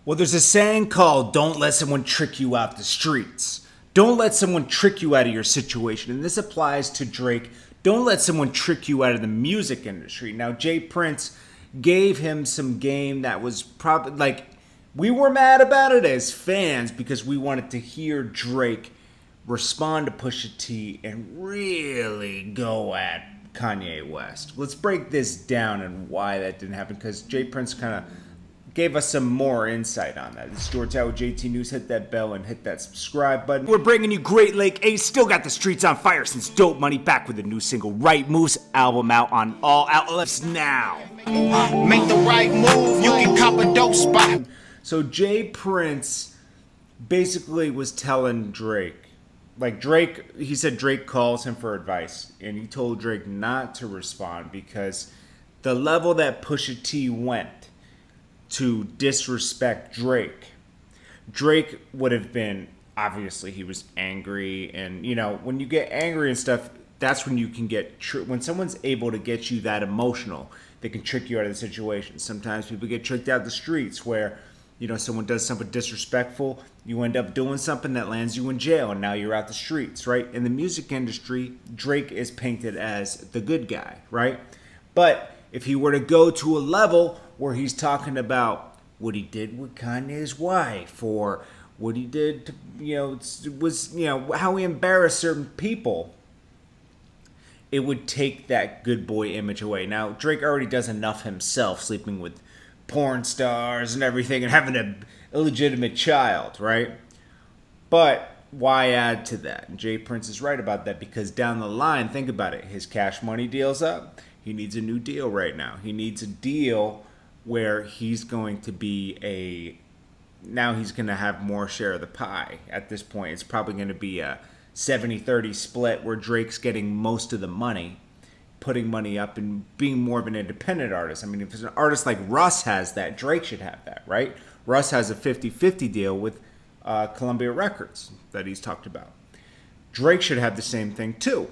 Well, there's a saying called don't let someone trick you out the streets. Don't let someone trick you out of your situation. And this applies to Drake. Don't let someone trick you out of the music industry. Now, Jay Prince gave him some game that was probably like, we were mad about it as fans because we wanted to hear Drake respond to Pusha T and really go at Kanye West. Let's break this down and why that didn't happen, because Jay Prince kind of gave us some more insight on that. This is Jordan Tower with JT News. Hit that bell and hit that subscribe button. We're bringing you Great Lake Ace. Still got the streets on fire since Dope Money, back with a new single, Right Moves, album out on all outlets now. Make the right move, you can cop a dope spot. So Jay Prince basically was telling Drake, like Drake, he said Drake calls him for advice, and he told Drake not to respond because the level that Pusha T went to disrespect Drake would have been, obviously he was angry, and you know, when you get angry and stuff, that's when you can get, when someone's able to get you that emotional, they can trick you out of the situation. Sometimes people get tricked out the streets where, you know, someone does something disrespectful, you end up doing something that lands you in jail, and now you're out the streets, right? In the music industry, Drake is painted as the good guy, right? But if he were to go to a level where he's talking about what he did with Kanye's wife, or what he did to, you know, was, you know, how he embarrassed certain people, it would take that good boy image away. Now, Drake already does enough himself, sleeping with porn stars and everything and having a illegitimate child, right? But why add to that? And Jay Prince is right about that, because down the line, think about it, his Cash Money deal's up. He needs a new deal right now. He needs a deal where he's going to be now he's going to have more share of the pie. At this point, it's probably going to be a 70-30 split where Drake's getting most of the money, putting money up and being more of an independent artist. I mean, if an artist like Russ has that, Drake should have that, right? Russ has a 50-50 deal with Columbia Records that he's talked about. Drake should have the same thing too.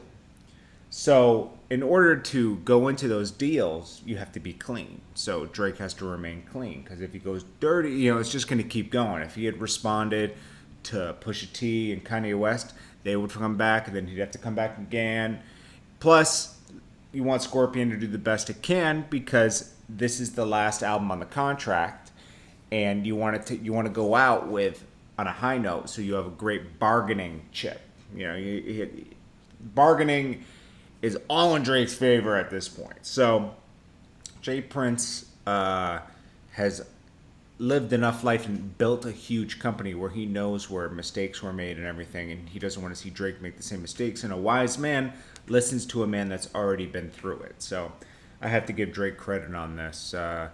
So in order to go into those deals, you have to be clean. So Drake has to remain clean, because if he goes dirty, you know, it's just going to keep going. If he had responded to Pusha T and Kanye West, they would come back, and then he'd have to come back again. Plus, you want Scorpion to do the best it can, because this is the last album on the contract, and you want to go out with on a high note, so you have a great bargaining chip. You know, bargaining is all in Drake's favor at this point. So Jay Prince has lived enough life and built a huge company where he knows where mistakes were made and everything, and he doesn't want to see Drake make the same mistakes. And a wise man listens to a man that's already been through it. So I have to give Drake credit on this. I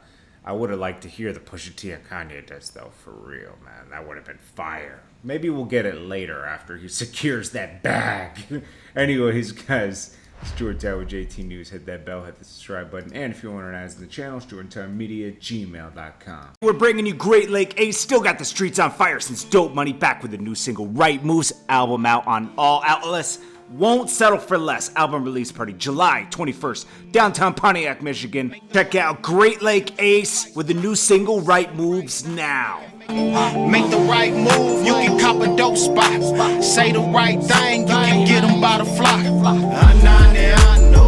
would have liked to hear the Pusha T and Kanye does, though, for real, man. That would have been fire. Maybe we'll get it later after he secures that bag. Anyways, guys, it's Jordan Tower with JT News. Hit that bell, hit the subscribe button. And if you want to add to the channel, it's jordantowermedia@gmail.com. We're bringing you Great Lake Ace. Still got the streets on fire since Dope Money, back with a new single, Right Moves, album out on all outlets. Won't settle for less. Album release party July 21st, downtown Pontiac, Michigan. Check out Great Lake Ace with the new single, Right Moves, now. Make the right move, you can cop a dope spot. Say the right thing, you can get them by the flock. I know.